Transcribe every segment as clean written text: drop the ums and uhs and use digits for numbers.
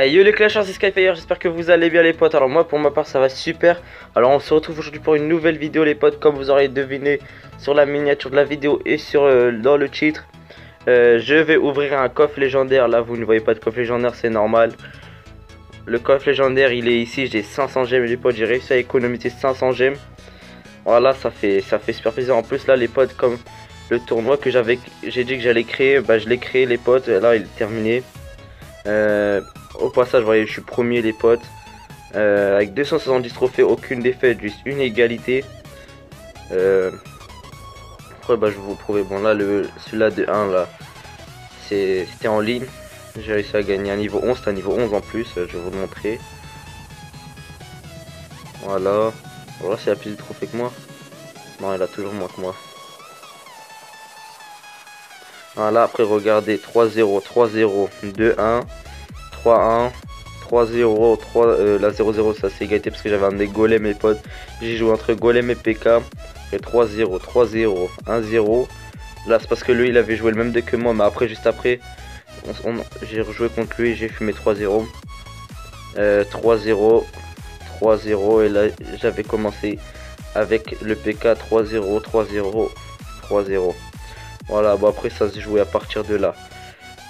Yo les clashers, c'est Skyfire, j'espère que vous allez bien les potes. Alors moi pour ma part ça va super. Alors on se retrouve aujourd'hui pour une nouvelle vidéo les potes. Comme vous aurez deviné sur la miniature de la vidéo et sur dans le titre, je vais ouvrir un coffre légendaire. Là vous ne voyez pas de coffre légendaire, c'est normal. Le coffre légendaire il est ici, j'ai 500 gemmes les potes. J'ai réussi à économiser 500 gemmes. Voilà, ça fait super plaisir. En plus là les potes, comme le tournoi que j'ai dit que j'allais créer, bah je l'ai créé les potes. Là il est terminé. Au passage, vous voyez, je suis premier les potes, avec 270 trophées, aucune défaite, juste une égalité. Après bah je vais vous le prouver. Bon là celui-là de 1 là, c'était en ligne. J'ai réussi à gagner un niveau 11, c'est un niveau 11 en plus, je vais vous le montrer. Voilà. Voilà, c'est a plus de trophées que moi. Non, il a toujours moins que moi. Voilà, après regardez, 3-0, 3-0, 2-1, 3-1, 3-0, 3, la 0-0 ça c'est égalité parce que j'avais amené Golem mes potes. J'ai joué entre Golem et PK. Et 3-0, 3-0, 1-0. Là c'est parce que lui il avait joué le même deck que moi, mais après juste après j'ai rejoué contre lui et j'ai fumé 3-0. 3-0, 3-0 et là j'avais commencé avec le PK 3-0, 3-0, 3-0. Voilà, bon après ça se jouait à partir de là.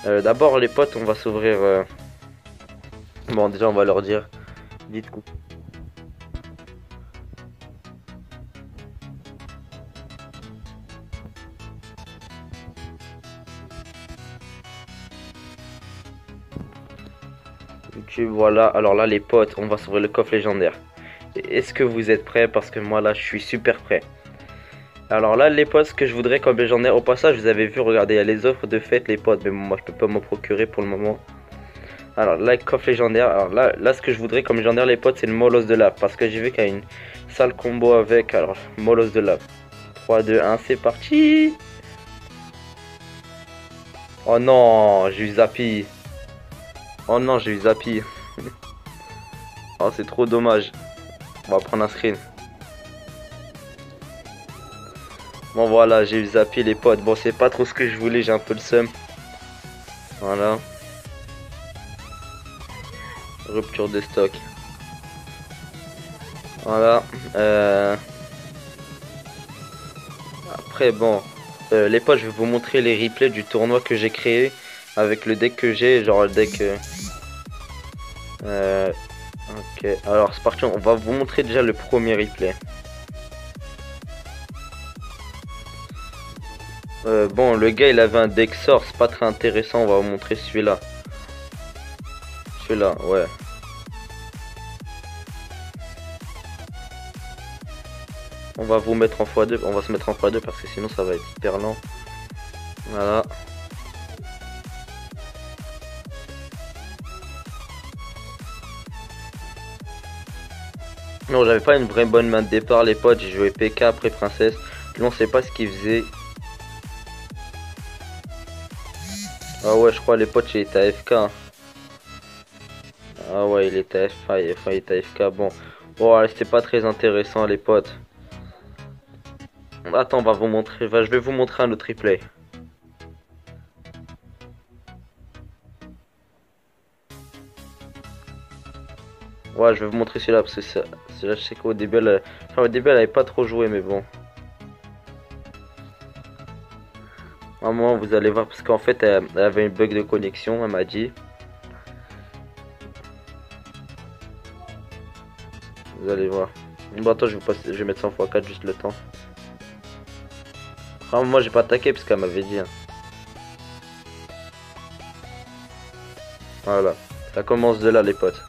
D'abord les potes, on va s'ouvrir. Bon déjà on va leur dire. Dites coucou. YouTube, voilà. Alors là les potes, on va s'ouvrir le coffre légendaire. Est-ce que vous êtes prêts? Parce que moi là je suis super prêt. Alors là les potes, ce que je voudrais comme légendaire, au passage vous avez vu, regardez, il y a les offres de fête les potes, mais moi je peux pas m'en procurer pour le moment. Alors là coffre légendaire, alors là ce que je voudrais comme légendaire les potes, c'est le molosse de lave, parce que j'ai vu qu'il y a une sale combo avec. Alors molosse de lave, 3 2 1 c'est parti. Oh non, j'ai eu Zappy. Oh non, j'ai eu Zappy. Oh c'est trop dommage. On va prendre un screen. Bon voilà, j'ai eu Zappy les potes. Bon c'est pas trop ce que je voulais, j'ai un peu le seum. Voilà. Rupture de stock. Voilà. Après bon, les potes, je vais vous montrer les replays du tournoi que j'ai créé avec le deck que j'ai, genre le deck. Ok, alors c'est parti, on va vous montrer déjà le premier replay. Bon, le gars il avait un deck sort, c'est pas très intéressant, on va vous montrer celui-là. Celui-là, ouais. On va vous mettre en x2, on va se mettre en x2 parce que sinon ça va être hyper lent. Voilà. Non, j'avais pas une vraie bonne main de départ les potes, j'ai joué PK après Princesse. Lui on sait pas ce qu'il faisait. Ah ouais, je crois les potes il était AFK. Hein. Ah ouais, il était AFK, il était AFK, bon. Bon, c'était pas très intéressant les potes. Attends, on va vous montrer, je vais vous montrer un autre replay. Ouais, je vais vous montrer celui-là parce que là, je sais qu'au début, au début, elle avait pas trop joué, mais bon. À un moment, vous allez voir parce qu'en fait, elle avait une bug de connexion, elle m'a dit. Vous allez voir. Bon, attends, je vais mettre 100 x 4 juste le temps. Ah, moi, j'ai pas attaqué parce qu'elle m'avait dit. Hein. Voilà, ça commence de là, les potes.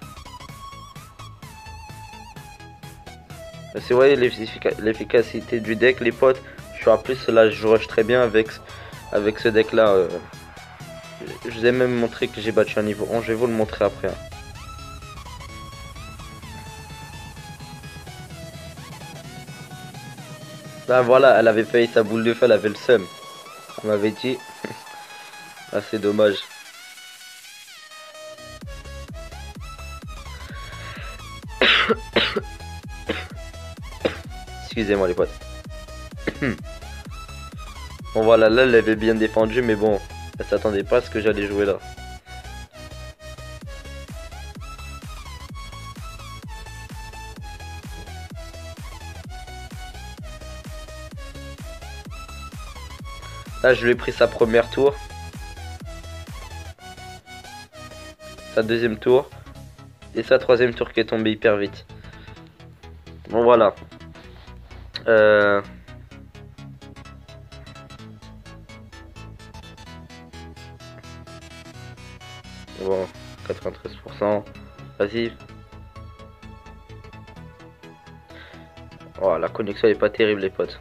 C'est vrai, l'efficacité du deck les potes. Je suis en plus là, je rush très bien avec ce deck là. Je vous ai même montré que j'ai battu un niveau 11, je vais vous le montrer après. Hein. Là voilà, elle avait failli sa boule de feu, elle avait le seum. Elle m'avait dit. Ah c'est dommage. Excusez-moi les potes. Bon voilà, là elle avait bien défendu, mais bon, elle s'attendait pas à ce que j'allais jouer là. Là, je lui ai pris sa première tour. Sa deuxième tour. Et sa troisième tour qui est tombée hyper vite. Bon, voilà. Bon, 93%. Vas-y. Oh, la connexion est pas terrible, les potes.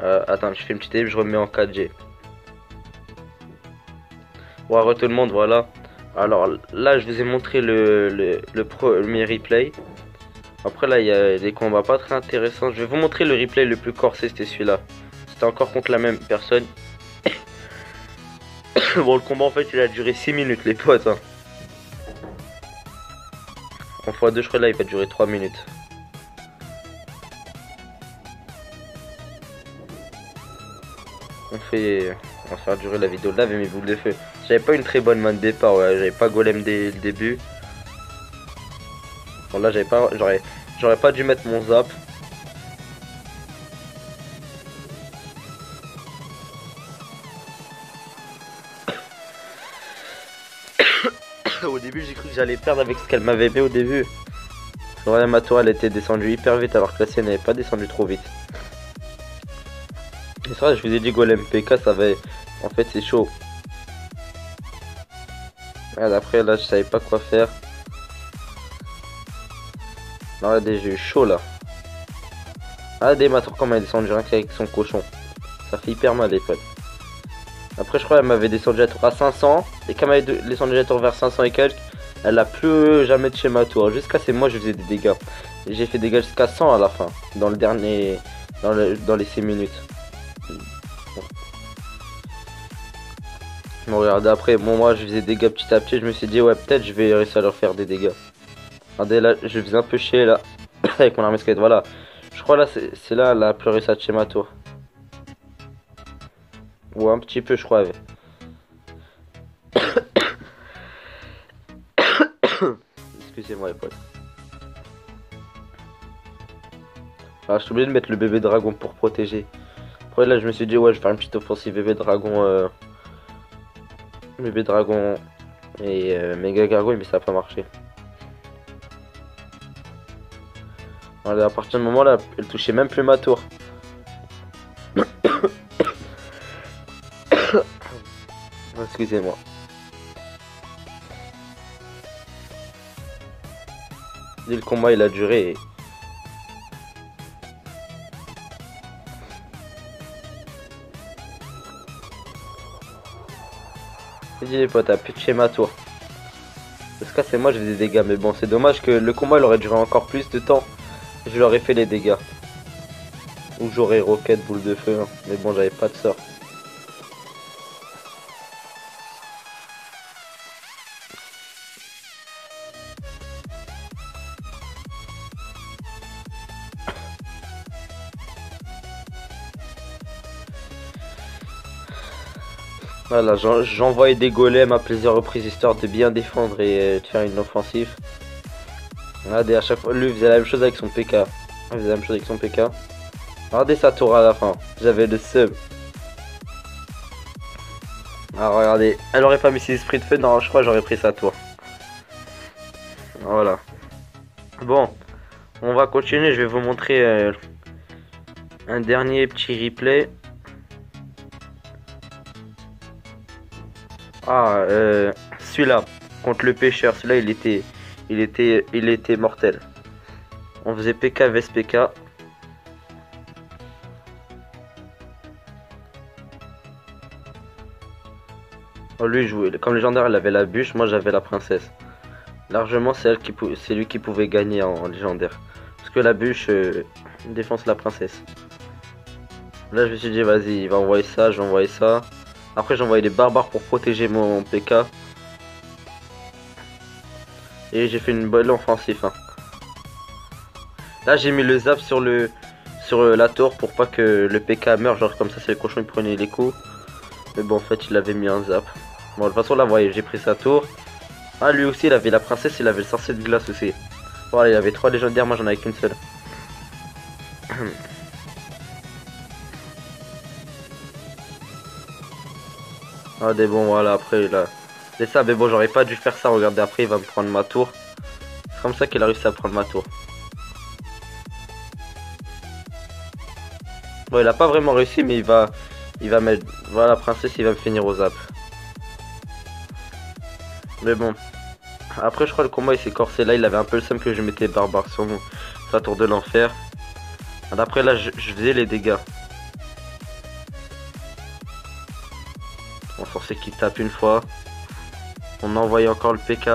Attends, je fais une petite équipe, je remets en 4G. Bon, tout le monde, voilà. Alors là, je vous ai montré le premier replay. Après, là, il y a des combats pas très intéressants. Je vais vous montrer le replay le plus corsé, c'était celui-là. C'était encore contre la même personne. Bon, le combat, en fait, il a duré 6 minutes, les potes. Hein. En x2, je crois, là, il va durer 3 minutes. On va faire durer la vidéo là avec mes boules de feu. J'avais pas une très bonne main de départ, ouais. J'avais pas golem dès le début. Bon là j'aurais pas dû mettre mon zap. Au début j'ai cru que j'allais perdre avec ce qu'elle m'avait fait au début. Ouais, ma tour elle était descendue hyper vite alors que la sienne n'avait pas descendu trop vite. Et ça je vous ai dit golem PK ça va. En fait c'est chaud. Après là je savais pas quoi faire. Non, regardez, j'ai eu chaud là. Regardez ma tour comment elle est descendue rien qu'avec son cochon. Ça fait hyper mal les potes. Après je crois qu'elle m'avait descendu la tour à 500. Et quand elle m'avait descendu la tour vers 500 et quelques, elle a plus jamais touché ma tour. Jusqu'à ces mois je faisais des dégâts. J'ai fait des dégâts jusqu'à 100 à la fin. Dans le dernier. Dans les 6 minutes. Bon regardez après, bon moi je faisais des dégâts petit à petit. Je me suis dit ouais peut-être je vais réussir à leur faire des dégâts. Regardez là je faisais un peu chier là. Avec mon arme squelette, voilà. Je crois là c'est là elle a plus réussi à toucher ma tour. Ou un petit peu je crois. Excusez-moi les potes. Ah, je suis obligé de mettre le bébé dragon pour protéger. Après là je me suis dit ouais je vais faire une petite offensive bébé dragon. Bébé dragon et méga gargouille mais ça n'a pas marché. Voilà, à partir du moment là elle touchait même plus ma tour. Excusez-moi. Et le combat il a duré. J'ai dit les potes, t'as pu tuer ma tour. Parce que c'est moi je faisais des dégâts. Mais bon c'est dommage que le combat il aurait duré encore plus de temps. Je leur ai fait les dégâts. Ou j'aurais roquette boule de feu. Hein. Mais bon j'avais pas de sort. Voilà, j'envoyais des golems à plusieurs reprises histoire de bien défendre et de faire une offensive. Regardez, à chaque fois, lui faisait la même chose avec son PK. Il faisait la même chose avec son PK. Regardez sa tour à la fin. J'avais le sub. Alors regardez, elle aurait pas mis ses esprits de feu. Non, je crois que j'aurais pris sa tour. Voilà. Bon, on va continuer. Je vais vous montrer un dernier petit replay. Ah, celui-là, contre le pêcheur, celui-là il était mortel. On faisait PK vs PK. Oh, lui jouait, comme légendaire il avait la bûche, moi j'avais la princesse. Largement c'est lui qui pouvait gagner en légendaire. Parce que la bûche défonce la princesse. Là je me suis dit vas-y il va envoyer ça, je vais envoyer ça. Après j'ai envoyé des barbares pour protéger mon PK. Et j'ai fait une bonne offensive. Hein. Là j'ai mis le zap sur la tour pour pas que le PK meure. Genre comme ça c'est le cochon il prenait les coups. Mais bon en fait il avait mis un zap. Bon de toute façon là vous voyez j'ai pris sa tour. Ah lui aussi il avait la princesse, il avait le sorcier de glace aussi. Voilà il avait 3 légendaires, moi j'en avais qu'une seule. Ah des bon voilà après là. C'est ça mais bon j'aurais pas dû faire ça, regardez après il va me prendre ma tour. C'est comme ça qu'il a réussi à prendre ma tour. Bon il a pas vraiment réussi mais il va mettre. Voilà princesse il va me finir aux zap. Mais bon. Après je crois le combat il s'est corsé là, il avait un peu le seum que je mettais barbare sur sa tour de l'enfer. Après là je faisais les dégâts. On forçait qu'il tape une fois. On envoyait encore le PK.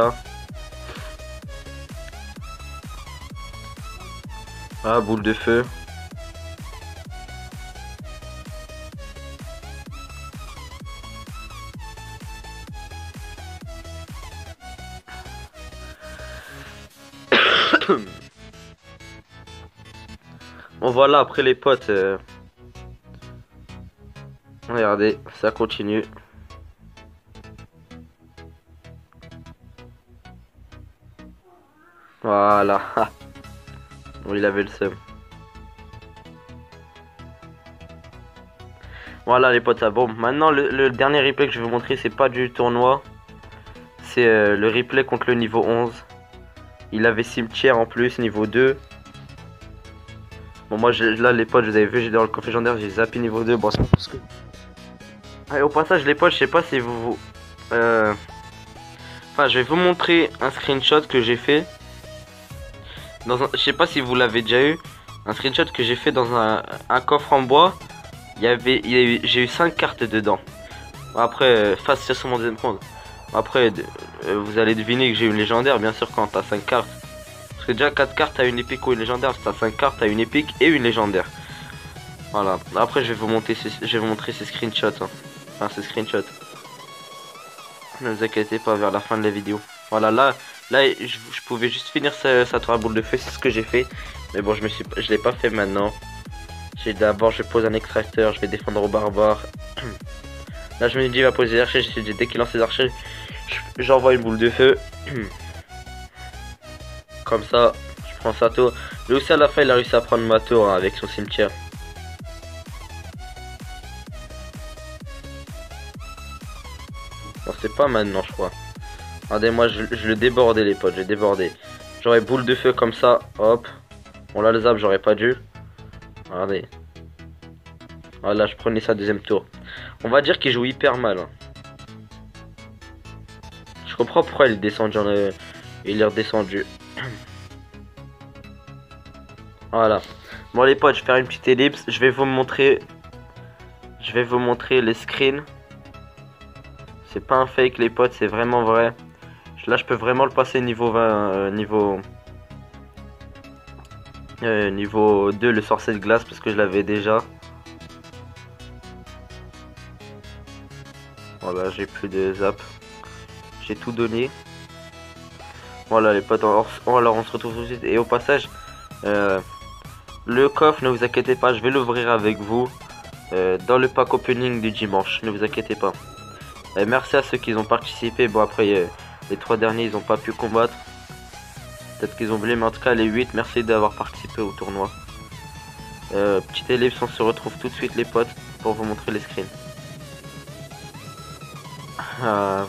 Ah boule de feu. Bon voilà après les potes. Regardez, ça continue. Voilà. Bon, il avait le seum. Voilà les potes, ça bon. Maintenant le dernier replay que je vais vous montrer, c'est pas du tournoi. C'est le replay contre le niveau 11. Il avait cimetière en plus, niveau 2. Bon moi là les potes, vous avez vu, j'ai dans le coffre légendaire, j'ai zappé niveau 2. Bon c'est parce que... Et au passage les potes, je sais pas si vous... Enfin je vais vous montrer un screenshot que j'ai fait. Je sais pas si vous l'avez déjà eu. Un screenshot que j'ai fait dans un coffre en bois. J'ai eu 5 cartes dedans. Après, face sur mon deuxième compte. Après, vous allez deviner que j'ai une légendaire, bien sûr, quand t'as 5 cartes. Parce que déjà 4 cartes à une épique ou une légendaire, t'as 5 cartes à une épique et une légendaire. Voilà. Après, je vais vous montrer ces screenshots. Hein. Enfin, ces screenshots. Ne vous inquiétez pas, vers la fin de la vidéo. Voilà, là je pouvais juste finir sa tour à boule de feu, c'est ce que j'ai fait. Mais bon, je l'ai pas fait maintenant. D'abord, je pose un extracteur, je vais défendre au barbare. Là, je me dis, il va poser les archers. Dès qu'il lance ses archers, j'envoie une boule de feu. Comme ça, je prends sa tour. Lui aussi, à la fin, il a réussi à prendre ma tour hein, avec son cimetière. Non, c'est pas maintenant, je crois. Regardez, moi, je le débordais, les potes, j'ai débordé. J'aurais boule de feu comme ça, hop. Bon, là, le zap, j'aurais pas dû. Regardez. Voilà, je prenais sa deuxième tour. On va dire qu'il joue hyper mal. Hein. Je comprends pourquoi il est descendu. Il est redescendu. Voilà. Bon les potes, je vais faire une petite ellipse. Je vais vous montrer les screens. C'est pas un fake les potes, c'est vraiment vrai. Là je peux vraiment le passer niveau 20. Niveau 2 le sorcier de glace parce que je l'avais déjà. Voilà, j'ai plus de zap. J'ai tout donné. Voilà les potes, alors on se retrouve tout de suite. Et au passage, le coffre, ne vous inquiétez pas, je vais l'ouvrir avec vous dans le pack opening du dimanche, ne vous inquiétez pas. Merci à ceux qui ont participé. Bon après, les 3 derniers, ils ont pas pu combattre. Peut-être qu'ils ont oublié, mais en tout cas les 8, merci d'avoir participé au tournoi. Petite ellipse, on se retrouve tout de suite les potes pour vous montrer les screens.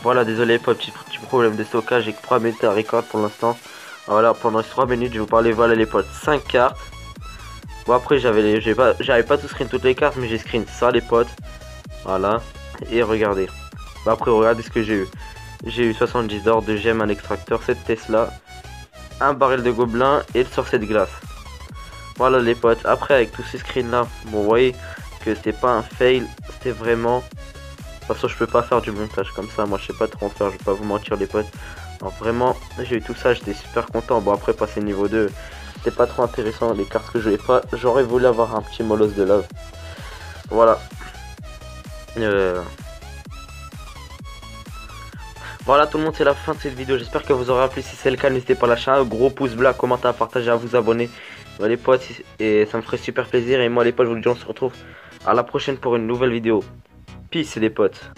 Voilà, désolé pas, petit problème de stockage, j'ai que 3 minutes à record pour l'instant. Voilà, pendant ces 3 minutes je vais vous parler, voilà les potes, 5 cartes. Bon après j'avais pas tout screen toutes les cartes, mais j'ai screen ça les potes. Voilà, et regardez. Bon, après regardez ce que j'ai eu. J'ai eu 70 d'or, 2 gemmes, un extracteur, 7 Tesla, un baril de gobelin et le sorcier de glace. Voilà les potes, après avec tous ces screens là, bon vous voyez que c'était pas un fail, c'était vraiment... De toute façon je peux pas faire du montage comme ça, moi je sais pas trop en faire, je vais pas vous mentir les potes. Alors vraiment j'ai eu tout ça, j'étais super content. Bon après passer niveau 2, c'était pas trop intéressant, les cartes que je jouais pas. J'aurais voulu avoir un petit Molos de love. Voilà. Voilà tout le monde, c'est la fin de cette vidéo, j'espère que vous aurez apprécié. Si c'est le cas, n'hésitez pas à lâcher un gros pouce bleu, à commenter, à partager, à vous abonner. Voilà, les potes, et ça me ferait super plaisir. Et moi les potes, je vous dis on se retrouve à la prochaine pour une nouvelle vidéo. Peace les potes.